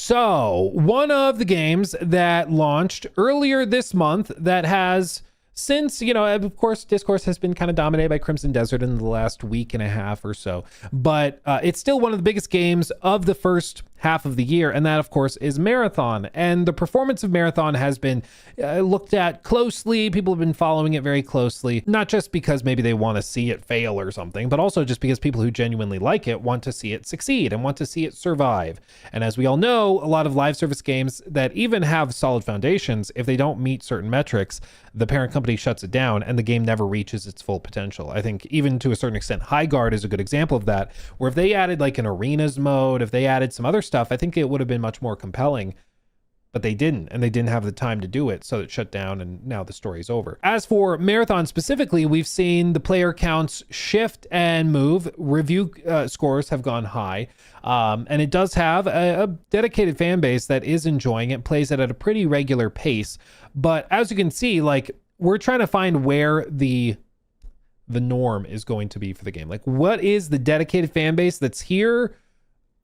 So one of the games that launched earlier this month that has since, of course, discourse has been kind of dominated by Crimson Desert in the last week and a half or so, but it's still one of the biggest games of the first half of the year, and that, of course, is Marathon. And the performance of Marathon has been looked at closely. People have been following it very closely, not just because maybe they want to see it fail or something, but also just because people who genuinely like it want to see it succeed and want to see it survive. And as we all know, a lot of live service games that even have solid foundations, if they don't meet certain metrics, the parent company shuts it down and the game never reaches its full potential. I think even to a certain extent, High Guard is a good example of that, where if they added like an arenas mode, if they added some other stuff, I think it would have been much more compelling, but they didn't, and they didn't have the time to do it, so it shut down, and now the story's over. As for Marathon specifically, we've seen the player counts shift and move. Review scores have gone high, and it does have a dedicated fan base that is enjoying it, plays it at a pretty regular pace. But as you can see, like, we're trying to find where the norm is going to be for the game. Like, what is the dedicated fan base that's here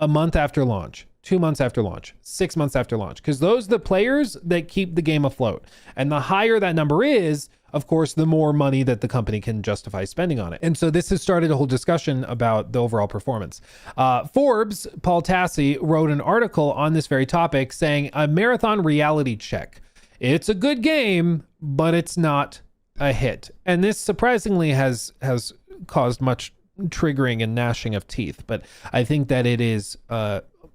a month after launch, 2 months after launch, 6 months after launch? Because those are the players that keep the game afloat. And the higher that number is, of course, the more money that the company can justify spending on it. And so this has started a whole discussion about the overall performance. Forbes, Paul Tassi, wrote an article on this very topic saying, a Marathon reality check. It's a good game, but it's not a hit. And this surprisingly has caused much triggering and gnashing of teeth, but I think that it is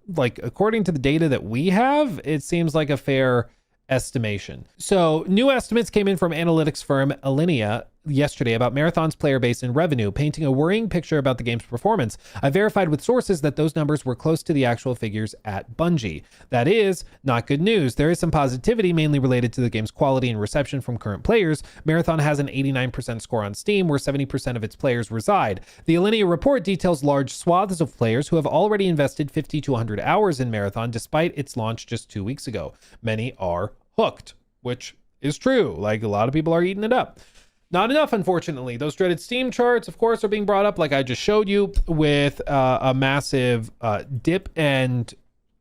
like, according to the data that we have, it seems like a fair estimation. So new estimates came in from analytics firm Alinea yesterday about Marathon's player base and revenue, painting a worrying picture about the game's performance. I verified with sources that those numbers were close to the actual figures at Bungie. That is not good news. There is some positivity, mainly related to the game's quality and reception from current players. Marathon has an 89% score on Steam, where 70% of its players reside. The Alinea report details large swaths of players who have already invested 50 to 100 hours in Marathon despite its launch just 2 weeks ago. Many are hooked, which is true. Like, a lot of people are eating it up. Not enough, unfortunately. Those dreaded Steam charts, of course, are being brought up, like I just showed you, with a massive dip, and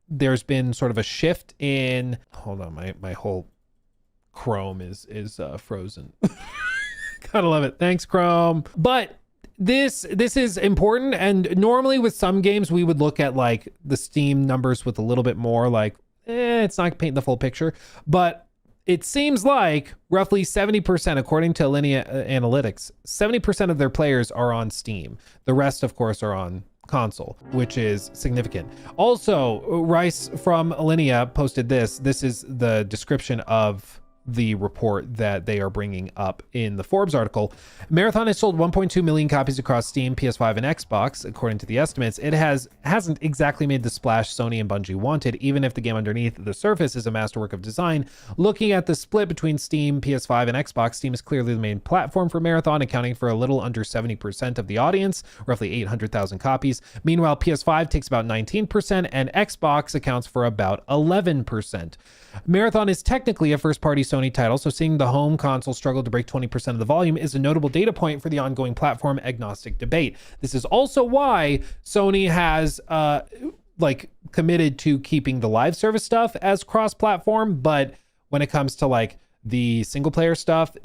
there's been sort of a shift in... Hold on, my whole Chrome is frozen. Gotta love it. Thanks, Chrome. But this is important, and normally with some games, we would look at like the Steam numbers with a little bit more like, it's not painting the full picture, but it seems like roughly 70%, according to Alinea Analytics, 70% of their players are on Steam. The rest, of course, are on console, which is significant. Also, Rice from Alinea posted this. This is the description of the report that they are bringing up in the Forbes article. Marathon has sold 1.2 million copies across Steam, PS5, and Xbox, according to the estimates. It hasn't exactly made the splash Sony and Bungie wanted, even if the game underneath the surface is a masterwork of design. Looking at the split between Steam, PS5, and Xbox, Steam is clearly the main platform for Marathon, accounting for a little under 70% of the audience, roughly 800,000 copies. Meanwhile, PS5 takes about 19%, and Xbox accounts for about 11%. Marathon is technically a first-party Sony title, so seeing the home console struggle to break 20% of the volume is a notable data point for the ongoing platform agnostic debate. This is also why Sony has committed to keeping the live service stuff as cross-platform, but when it comes to like the single-player stuff,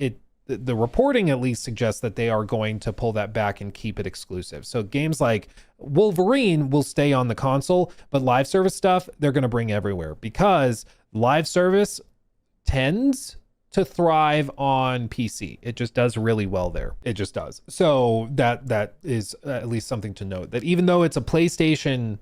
the reporting at least suggests that they are going to pull that back and keep it exclusive. So games like Wolverine will stay on the console, but live service stuff, they're going to bring everywhere, because live service tends to thrive on PC. It just does really well there. It just does. So that is at least something to note, that even though it's a PlayStation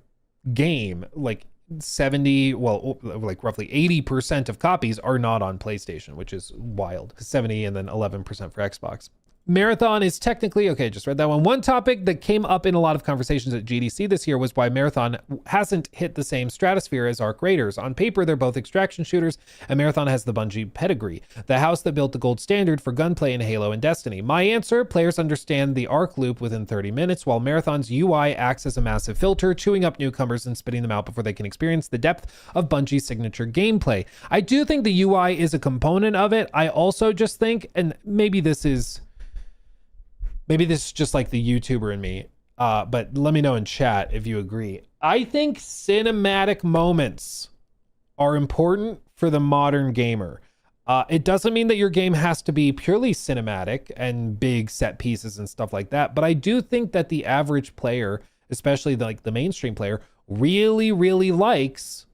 game, like roughly 80% of copies are not on PlayStation, which is wild. 70 and then 11% for Xbox. Marathon is technically, okay, just read that one. One topic that came up in a lot of conversations at GDC this year was why Marathon hasn't hit the same stratosphere as Arc Raiders. On paper, they're both extraction shooters, and Marathon has the Bungie pedigree, the house that built the gold standard for gunplay in Halo and Destiny. My answer, players understand the Arc loop within 30 minutes, while Marathon's UI acts as a massive filter, chewing up newcomers and spitting them out before they can experience the depth of Bungie's signature gameplay. I do think the UI is a component of it. I also just think, and maybe this is just like the YouTuber in me, but let me know in chat if you agree. I think cinematic moments are important for the modern gamer. It doesn't mean that your game has to be purely cinematic and big set pieces and stuff like that. But I do think that the average player, especially like the mainstream player, really, really likes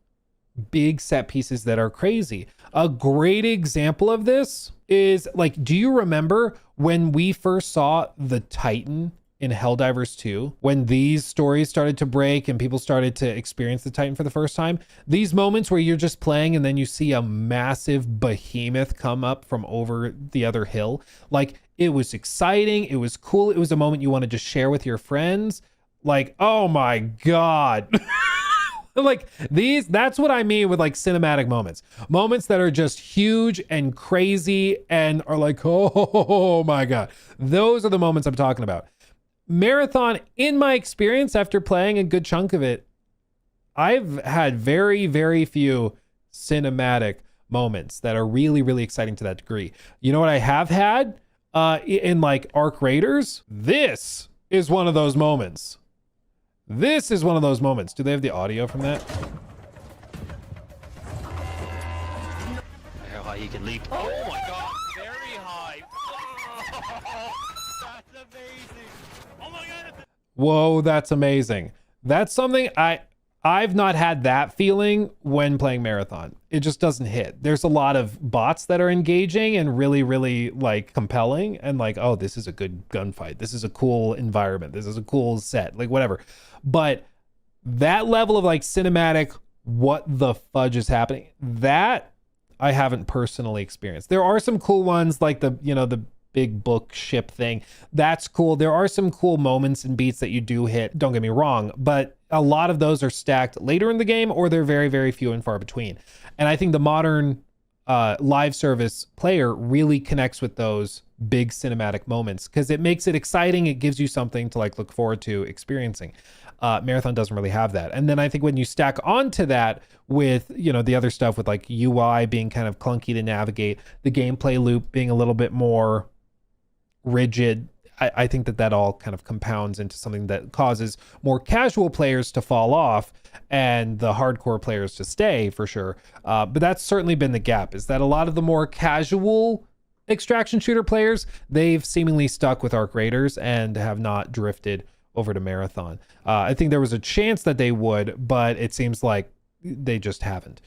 big set pieces that are crazy. A great example of this is like, do you remember when we first saw the Titan in Helldivers 2, when these stories started to break and people started to experience the Titan for the first time? These moments where you're just playing and then you see a massive behemoth come up from over the other hill. Like, it was exciting. It was cool. It was a moment you wanted to share with your friends. Like, oh my God. Like that's what I mean with like cinematic moments that are just huge and crazy and are like, oh my God. Those are the moments I'm talking about. Marathon, in my experience, after playing a good chunk of it, I've had very, very few cinematic moments that are really, really exciting to that degree. You know what I have had in like Arc Raiders? This is one of those moments. This is one of those moments. Do they have the audio from that? How high you can leap. Oh my God, very high. Oh, that's amazing. Oh my God. Whoa, that's amazing. That's something I've not had that feeling when playing Marathon. It just doesn't hit. There's a lot of bots that are engaging and really, really like compelling and like, oh, this is a good gunfight. This is a cool environment. This is a cool set, like whatever. But that level of like cinematic, what the fudge is happening, that I haven't personally experienced. There are some cool ones like the big book ship thing. That's cool. There are some cool moments and beats that you do hit. Don't get me wrong, but a lot of those are stacked later in the game or they're very, very few and far between. And I think the modern live service player really connects with those big cinematic moments because it makes it exciting. It gives you something to like look forward to experiencing. Marathon doesn't really have that. And then I think when you stack onto that with, the other stuff with like UI being kind of clunky to navigate, the gameplay loop being a little bit more rigid, I think that all kind of compounds into something that causes more casual players to fall off and the hardcore players to stay for sure. But that's certainly been the gap, is that a lot of the more casual extraction shooter players, they've seemingly stuck with Arc Raiders and have not drifted over to Marathon. I think there was a chance that they would, but it seems like they just haven't.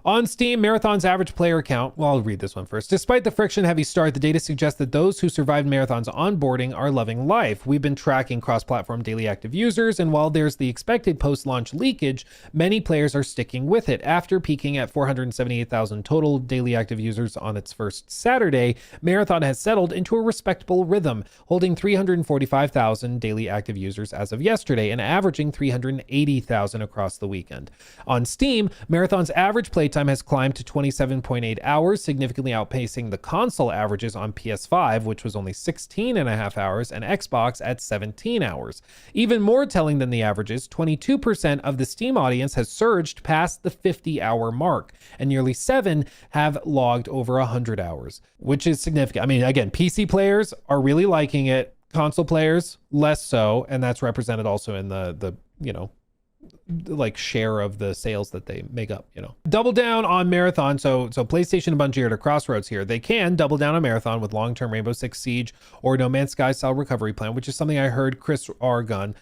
On Steam, Marathon's average player count, well, I'll read this one first. Despite the friction-heavy start, the data suggests that those who survived Marathon's onboarding are loving life. We've been tracking cross-platform daily active users, and while there's the expected post-launch leakage, many players are sticking with it. After peaking at 478,000 total daily active users on its first Saturday, Marathon has settled into a respectable rhythm, holding 345,000 daily active users as of yesterday and averaging 380,000 across the weekend. On Steam, Marathon's average playtime has climbed to 27.8 hours, significantly outpacing the console averages on PS5, which was only 16.5 hours, and Xbox at 17 hours. Even more telling than the averages, 22% of the Steam audience has surged past the 50-hour mark, and nearly 7 have logged over 100 hours, which is significant. I mean, again, PC players are really liking it, console players less so, and that's represented also in the like share of the sales that they make up. Double down on Marathon. So PlayStation and Bungie are at a crossroads here. They can double down on Marathon with long-term Rainbow Six Siege or No Man's Sky style recovery plan, which is something I heard Chris Argun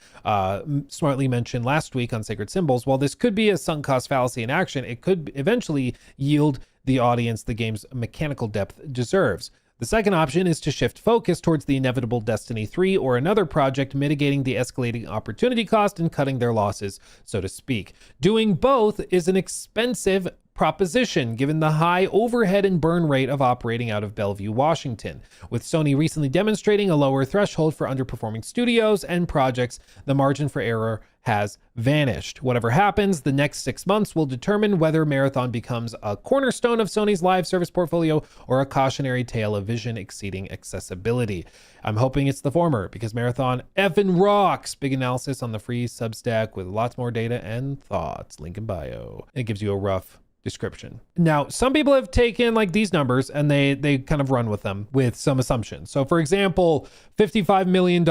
smartly mention last week on Sacred Symbols. While this could be a sunk cost fallacy in action, it could eventually yield the audience the game's mechanical depth deserves. The second option is to shift focus towards the inevitable Destiny 3 or another project, mitigating the escalating opportunity cost and cutting their losses, so to speak. Doing both is an expensive proposition, given the high overhead and burn rate of operating out of Bellevue, Washington. With Sony recently demonstrating a lower threshold for underperforming studios and projects, the margin for error has vanished. Whatever happens, the next 6 months will determine whether Marathon becomes a cornerstone of Sony's live service portfolio or a cautionary tale of vision exceeding accessibility. I'm hoping it's the former, because Marathon effing rocks. Big analysis on the free Substack with lots more data and thoughts. Link in bio. It gives you a rough description. Now, some people have taken like these numbers and they kind of run with them with some assumptions. So for example, $55 million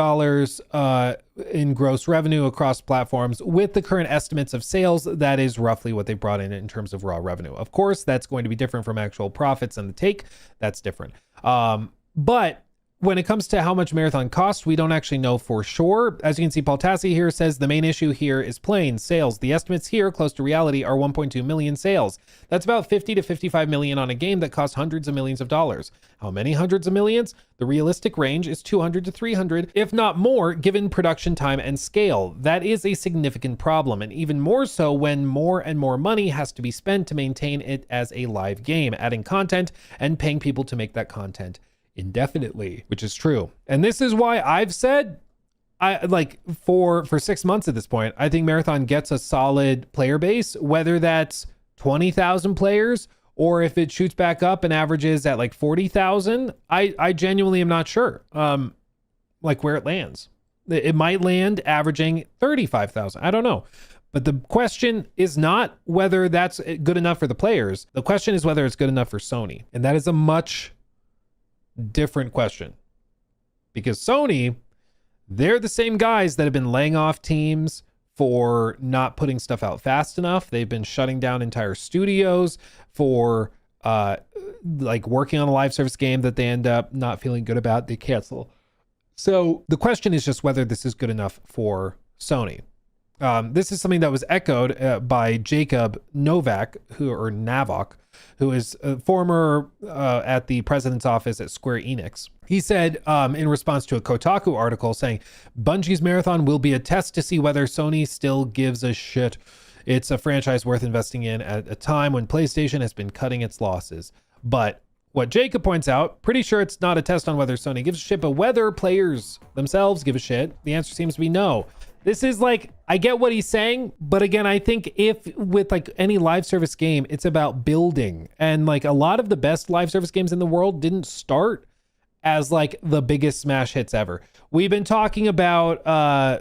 in gross revenue across platforms with the current estimates of sales. That is roughly what they brought in terms of raw revenue. Of course, that's going to be different from actual profits and the take. That's different. But when it comes to how much Marathon costs, we don't actually know for sure. As you can see, Paul Tassi here says the main issue here is plain sales. The estimates here, close to reality, are 1.2 million sales. That's about 50 to 55 million on a game that costs hundreds of millions of dollars. How many hundreds of millions? The realistic range is 200 to 300, if not more, given production time and scale. That is a significant problem, and even more so when more and more money has to be spent to maintain it as a live game, adding content and paying people to make that content indefinitely, which is true. And this is why I've said, I like for 6 months at this point, I think Marathon gets a solid player base, whether that's 20,000 players or if it shoots back up and averages at like 40,000. I genuinely am not sure like where it lands. It might land averaging 35,000. I don't know. But the question is not whether that's good enough for the players. The question is whether it's good enough for Sony. And that is a much different question, because Sony, they're the same guys that have been laying off teams for not putting stuff out fast enough. They've been shutting down entire studios for like working on a live service game that they end up not feeling good about, they cancel. So the question is just whether this is good enough for Sony. This is something that was echoed by Jacob Novak, who is a former at the president's office at Square Enix. He said in response to a Kotaku article saying, Bungie's Marathon will be a test to see whether Sony still gives a shit. It's a franchise worth investing in at a time when PlayStation has been cutting its losses. But what Jacob points out, pretty sure it's not a test on whether Sony gives a shit, but whether players themselves give a shit. The answer seems to be no. This is like, I get what he's saying, but again, I think if with like any live service game, it's about building. And like a lot of the best live service games in the world didn't start as like the biggest smash hits ever. We've been talking about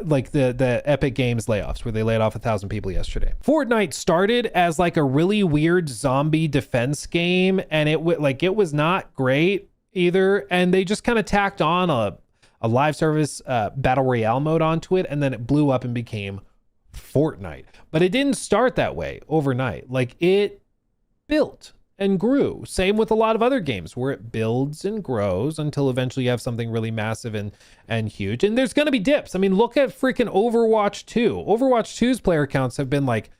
like the Epic Games layoffs where they laid off 1,000 people yesterday. Fortnite started as like a really weird zombie defense game, and it was not great either. And they just kind of tacked on a live service battle royale mode onto it, and then it blew up and became Fortnite. But it didn't start that way overnight. Like, it built and grew. Same with a lot of other games where it builds and grows until eventually you have something really massive and huge. And there's going to be dips. I mean, look at freaking Overwatch 2. Overwatch 2's player counts have been like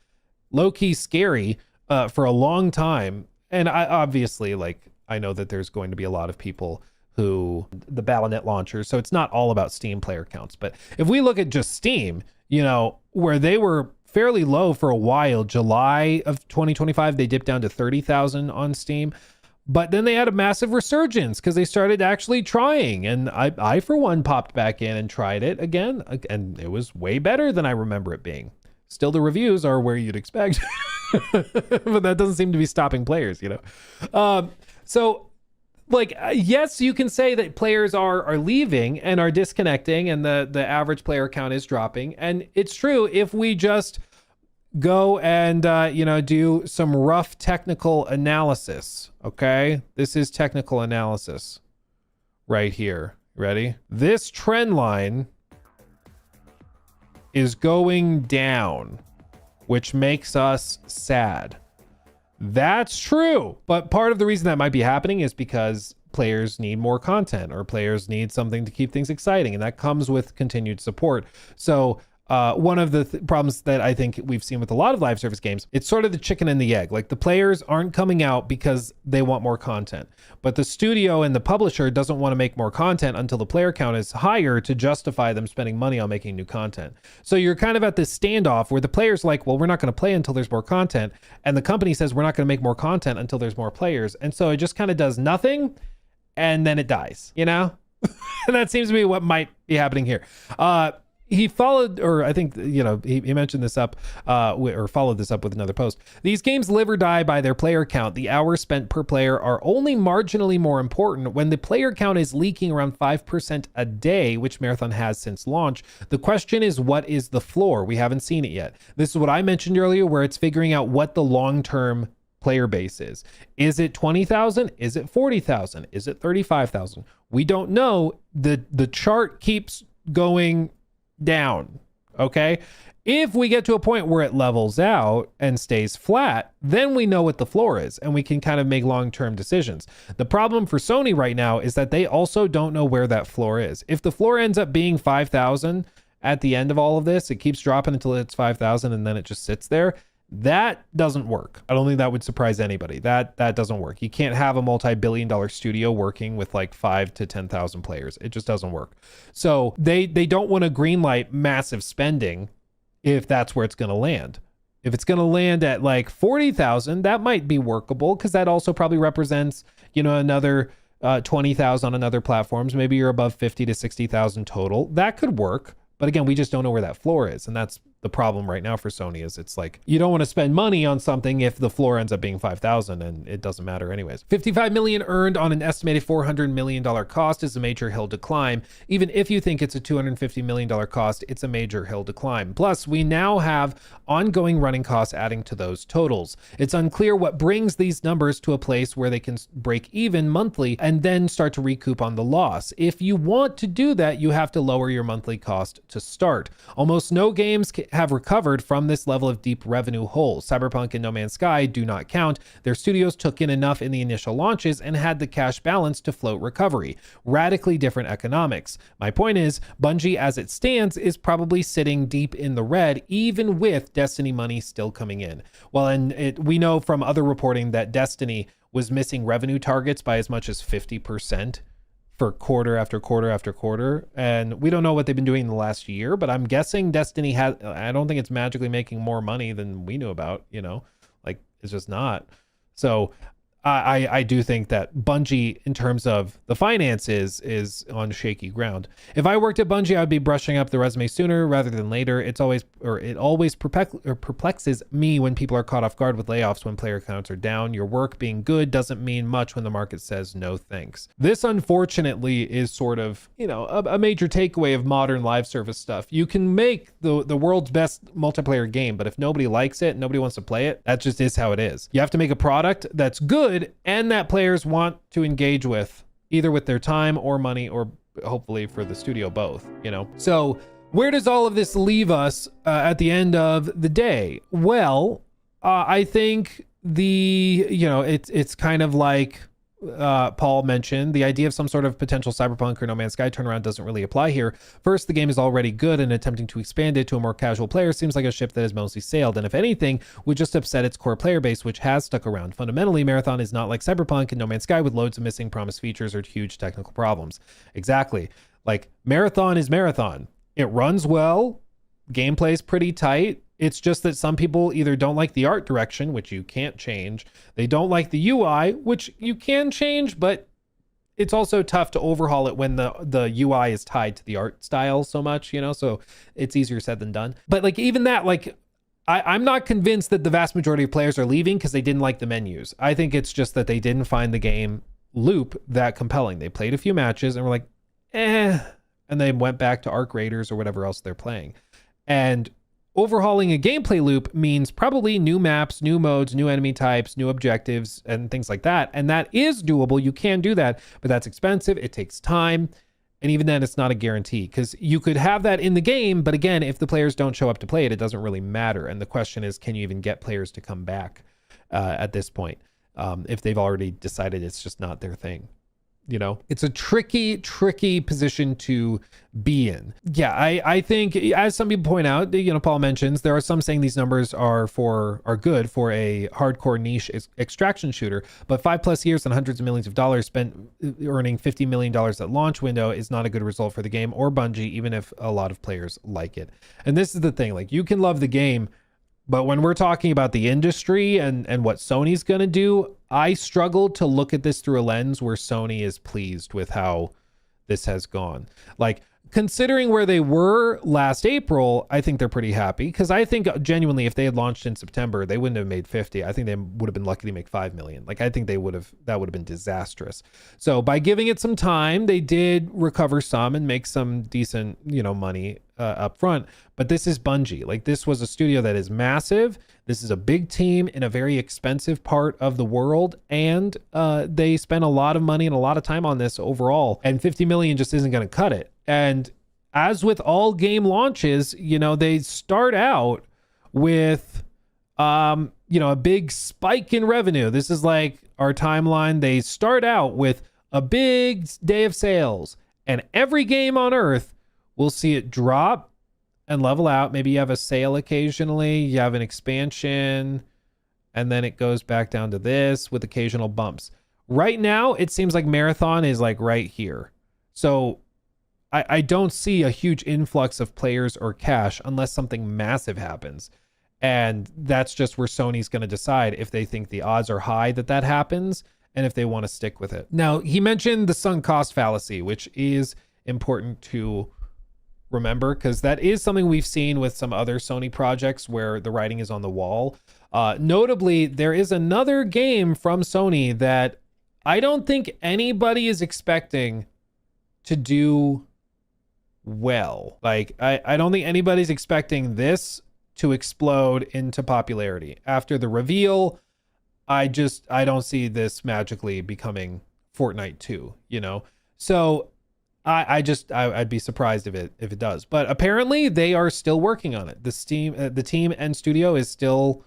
low-key scary for a long time. And I obviously, like, I know that there's going to be a lot of people who the Battle.net launcher, so it's not all about Steam player counts. But if we look at just Steam, you know, where they were fairly low for a while, July of 2025, they dipped down to 30,000 on Steam. But then they had a massive resurgence because they started actually trying. And I, for one, popped back in and tried it again. And it was way better than I remember it being. Still, the reviews are where you'd expect. But that doesn't seem to be stopping players, you know? So, like, yes, you can say that players are leaving and are disconnecting and the average player count is dropping. And it's true if we just go and, you know, do some rough technical analysis. Okay, this is technical analysis right here. Ready? This trend line is going down, which makes us sad. That's true. But part of the reason that might be happening is because players need more content or players need something to keep things exciting. And that comes with continued support. So one of the problems that I think we've seen with a lot of live service games, it's sort of the chicken and the egg. Like, the players aren't coming out because they want more content, but the studio and the publisher doesn't want to make more content until the player count is higher to justify them spending money on making new content. So you're kind of at this standoff where the player's like, well, we're not going to play until there's more content. And the company says, we're not going to make more content until there's more players. And so it just kind of does nothing and then it dies, you know? And that seems to be what might be happening here. He followed, or I think, you know, he mentioned this up, or followed this up with another post. These games live or die by their player count. The hours spent per player are only marginally more important. When the player count is leaking around 5% a day, which Marathon has since launch, the question is, what is the floor? We haven't seen it yet. This is what I mentioned earlier, where it's figuring out what the long-term player base is. Is it 20,000? Is it 40,000? Is it 35,000? We don't know. The chart keeps going down. Okay. If we get to a point where it levels out and stays flat, then we know what the floor is and we can kind of make long-term decisions. The problem for Sony right now is that they also don't know where that floor is. If the floor ends up being 5,000 at the end of all of this, it keeps dropping until it's 5,000 and then it just sits there. That doesn't work. I don't think that would surprise anybody. That doesn't work. You can't have a multi-billion-dollar studio working with like 5 to 10,000 players. It just doesn't work. So they don't want to greenlight massive spending if that's where it's going to land. If it's going to land at like 40,000, that might be workable because that also probably represents, another 20,000 on other platforms. Maybe you're above 50 to 60,000 total. That could work. But again, we just don't know where that floor is. And that's the problem right now for Sony is it's like, you don't want to spend money on something if the floor ends up being 5,000 and it doesn't matter anyways. 55 million earned on an estimated $400 million cost is a major hill to climb. Even if you think it's a $250 million cost, it's a major hill to climb. Plus, we now have ongoing running costs adding to those totals. It's unclear what brings these numbers to a place where they can break even monthly and then start to recoup on the loss. If you want to do that, you have to lower your monthly cost to start. Almost no games have recovered from this level of deep revenue hole. Cyberpunk and No Man's Sky do not count. Their studios took in enough in the initial launches and had the cash balance to float recovery. Radically different economics. My point is, Bungie as it stands is probably sitting deep in the red, even with Destiny money still coming in. Well, and we know from other reporting that Destiny was missing revenue targets by as much as 50% for quarter after quarter after quarter. And we don't know what they've been doing in the last year, but I'm guessing Destiny I don't think it's magically making more money than we knew about, like it's just not. So I do think that Bungie, in terms of the finances, is on shaky ground. If I worked at Bungie, I would be brushing up the resume sooner rather than later. It always perplexes me when people are caught off guard with layoffs when player counts are down. Your work being good doesn't mean much when the market says no thanks. This, unfortunately, is sort of, a major takeaway of modern live service stuff. You can make the world's best multiplayer game, but if nobody likes it, nobody wants to play it, that just is how it is. You have to make a product that's good and that players want to engage with, either with their time or money, or hopefully for the studio both, So where does all of this leave us at the end of the day? Well, I think it's kind of like Paul mentioned, the idea of some sort of potential Cyberpunk or No Man's Sky turnaround doesn't really apply here. First, the game is already good, and attempting to expand it to a more casual player seems like a ship that has mostly sailed, and if anything, would just upset its core player base, which has stuck around. Fundamentally, Marathon is not like Cyberpunk and No Man's Sky with loads of missing promised features or huge technical problems. Exactly. Like, Marathon is Marathon. It runs well, gameplay's pretty tight. It's just that some people either don't like the art direction, which you can't change. They don't like the UI, which you can change, but it's also tough to overhaul it when the UI is tied to the art style so much, so it's easier said than done. But like even that, like I'm not convinced that the vast majority of players are leaving because they didn't like the menus. I think it's just that they didn't find the game loop that compelling. They played a few matches and were like, and they went back to Arc Raiders or whatever else they're playing. And overhauling a gameplay loop means probably new maps, new modes, new enemy types, new objectives, and things like that. And that is doable. You can do that, but that's expensive. It takes time. And even then, it's not a guarantee because you could have that in the game. But again, if the players don't show up to play it, it doesn't really matter. And the question is, can you even get players to come back at this point if they've already decided it's just not their thing? It's a tricky position to be in. Yeah, I think, as some people point out, Paul mentions, there are some saying these numbers are good for a hardcore niche extraction shooter, but 5+ years and hundreds of millions of dollars spent earning $50 million at launch window is not a good result for the game or Bungie, even if a lot of players like it. And this is the thing, like, you can love the game, but when we're talking about the industry and what Sony's going to do, I struggle to look at this through a lens where Sony is pleased with how this has gone. Like, considering where they were last April, I think they're pretty happy because I think genuinely if they had launched in September, they wouldn't have made 50. I think they would have been lucky to make 5 million. Like, I think that would have been disastrous. So by giving it some time, they did recover some and make some decent, money up front, but this is Bungie. Like, this was a studio that is massive. This is a big team in a very expensive part of the world, and they spent a lot of money and a lot of time on this overall, and 50 million just isn't going to cut it. And as with all game launches, you know, they start out with you know, a big spike in revenue. This is like our timeline. They start out with a big day of sales, and every game on Earth will see it drop and level out. Maybe you have a sale occasionally, you have an expansion, and then it goes back down to this with occasional bumps. Right now, it seems like Marathon is like right here. So I don't see a huge influx of players or cash unless something massive happens. And that's just where Sony's going to decide if they think the odds are high that happens and if they want to stick with it. Now, he mentioned the sunk cost fallacy, which is important to remember, because that is something we've seen with some other Sony projects where the writing is on the wall. Notably, there is another game from Sony that I don't think anybody is expecting to do well. Like, I don't think anybody's expecting this to explode into popularity. After the reveal, I don't see this magically becoming Fortnite 2, you know? So I'd be surprised if it does. But apparently they are still working on it. The team and studio is still,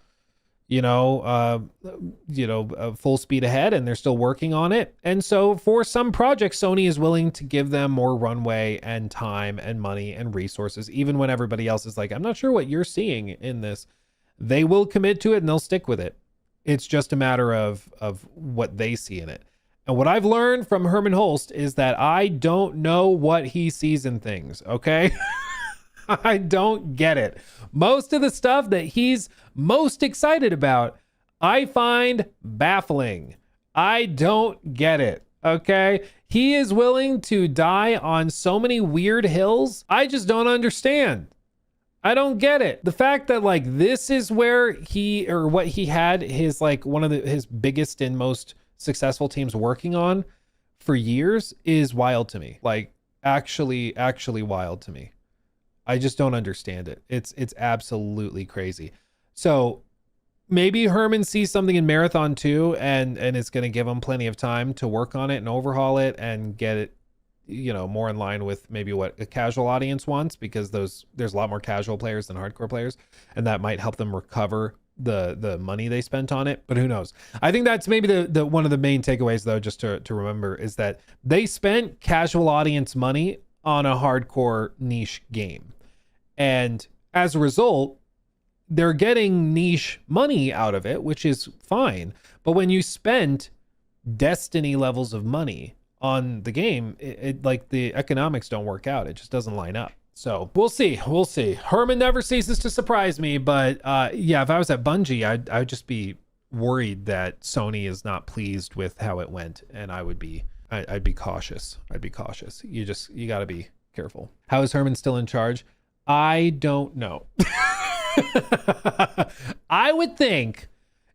full speed ahead, and they're still working on it. And so for some projects, Sony is willing to give them more runway and time and money and resources, even when everybody else is like, I'm not sure what you're seeing in this. They will commit to it and they'll stick with it. It's just a matter of what they see in it. And what I've learned from Herman Hulst is that I don't know what he sees in things, okay? I don't get it. Most of the stuff that he's most excited about, I find baffling. I don't get it, okay? He is willing to die on so many weird hills. I just don't understand. I don't get it. The fact that like this is where what he had his like one of his biggest and most successful teams working on for years is wild to me. Like actually wild to me. I just don't understand it. It's absolutely crazy. So maybe Herman sees something in Marathon 2 and it's going to give him plenty of time to work on it and overhaul it and get it, more in line with maybe what a casual audience wants, because there's a lot more casual players than hardcore players, and that might help them recover the money they spent on it. But who knows? I think that's maybe the one of the main takeaways, though, just to remember, is that they spent casual audience money on a hardcore niche game, and as a result, they're getting niche money out of it, which is fine. But when you spent Destiny levels of money on the game, it like the economics don't work out. It just doesn't line up. So we'll see. Herman never ceases to surprise me, but if I was at Bungie, I'd just be worried that Sony is not pleased with how it went, and I'd be cautious. You got to be careful. How is Herman still in charge? I don't know. I would think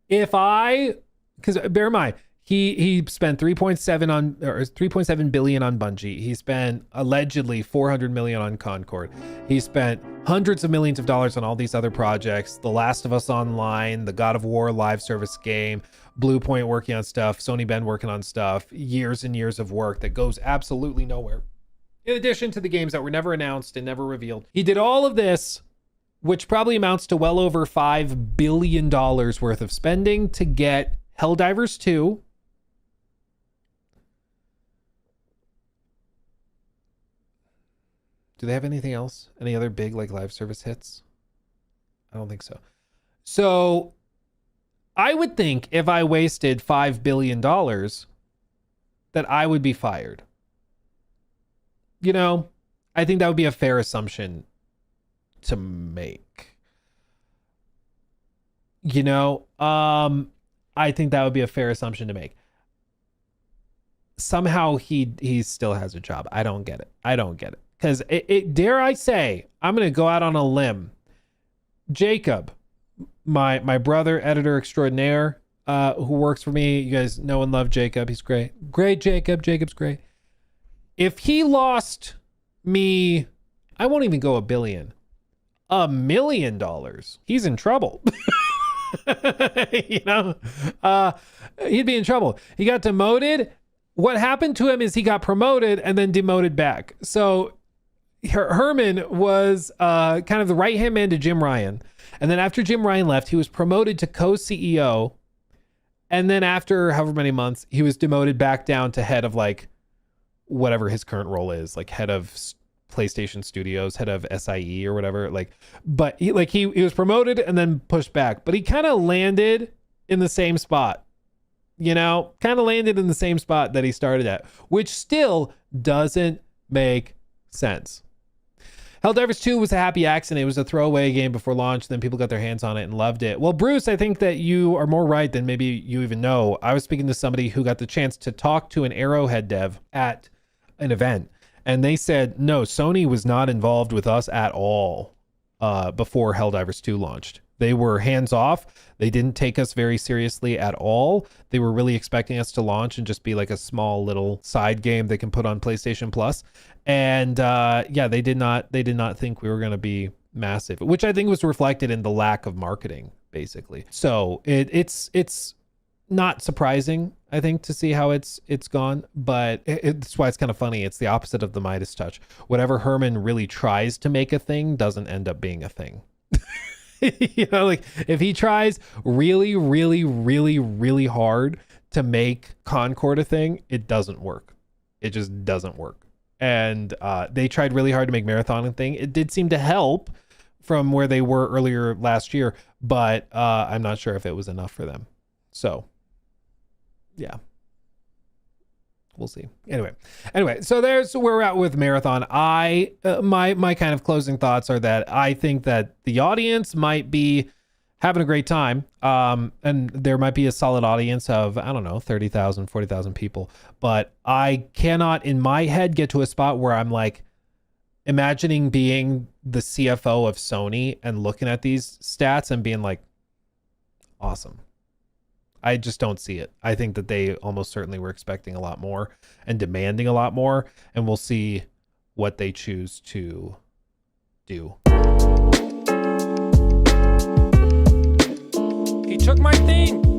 because bear in mind, he spent 3.7 billion on Bungie. He spent allegedly 400 million on Concord. He spent hundreds of millions of dollars on all these other projects. The Last of Us Online, the God of War live service game, Blue Point working on stuff, Sony Bend working on stuff, years and years of work that goes absolutely nowhere. In addition to the games that were never announced and never revealed. He did all of this, which probably amounts to well over $5 billion worth of spending to get Helldivers 2, do they have anything else? Any other big like live service hits? I don't think so. So I would think if I wasted $5 billion that I would be fired. I think that would be a fair assumption to make. I think that would be a fair assumption to make. Somehow he still has a job. I don't get it. Because dare I say, I'm going to go out on a limb. Jacob, my brother, editor extraordinaire, who works for me. You guys know and love Jacob. He's great. Great, Jacob. Jacob's great. If he lost me I won't even go $1 billion. $1 million. He's in trouble. You know, he'd be in trouble. He got demoted. What happened to him is he got promoted and then demoted back. So Herman was kind of the right-hand man to Jim Ryan. And then after Jim Ryan left, he was promoted to co-CEO. And then after however many months, he was demoted back down to head of like whatever his current role is, like head of PlayStation Studios, head of SIE or whatever. Like, but he was promoted and then pushed back, but he kind of landed in the same spot, you know, kind of landed in the same spot that he started at, which still doesn't make sense. Helldivers 2 was a happy accident. It was a throwaway game before launch. Then people got their hands on it and loved it. Well, Bruce, I think that you are more right than maybe you even know. I was speaking to somebody who got the chance to talk to an Arrowhead dev at an event. And they said, no, Sony was not involved with us at all before Helldivers 2 launched. They were hands off. They didn't take us very seriously at all. They were really expecting us to launch and just be like a small little side game they can put on PlayStation Plus. And yeah, they did not think we were going to be massive, which I think was reflected in the lack of marketing, basically. So it's not surprising, I think, to see how it's gone, but it's why it's kind of funny. It's the opposite of the Midas touch. Whatever Herman really tries to make a thing doesn't end up being a thing. You know, like if he tries really, really, really, really hard to make Concord a thing, it doesn't work. It just doesn't work. And they tried really hard to make Marathon a thing. It did seem to help from where they were earlier last year, but I'm not sure if it was enough for them. So yeah, we'll see. Anyway, so there's where we're at with Marathon. My kind of closing thoughts are that I think that the audience might be having a great time. And there might be a solid audience of, I don't know, 30,000, 40,000 people, but I cannot in my head get to a spot where I'm like imagining being the CFO of Sony and looking at these stats and being like, awesome. I just don't see it. I think that they almost certainly were expecting a lot more and demanding a lot more, and we'll see what they choose to do. He took my thing.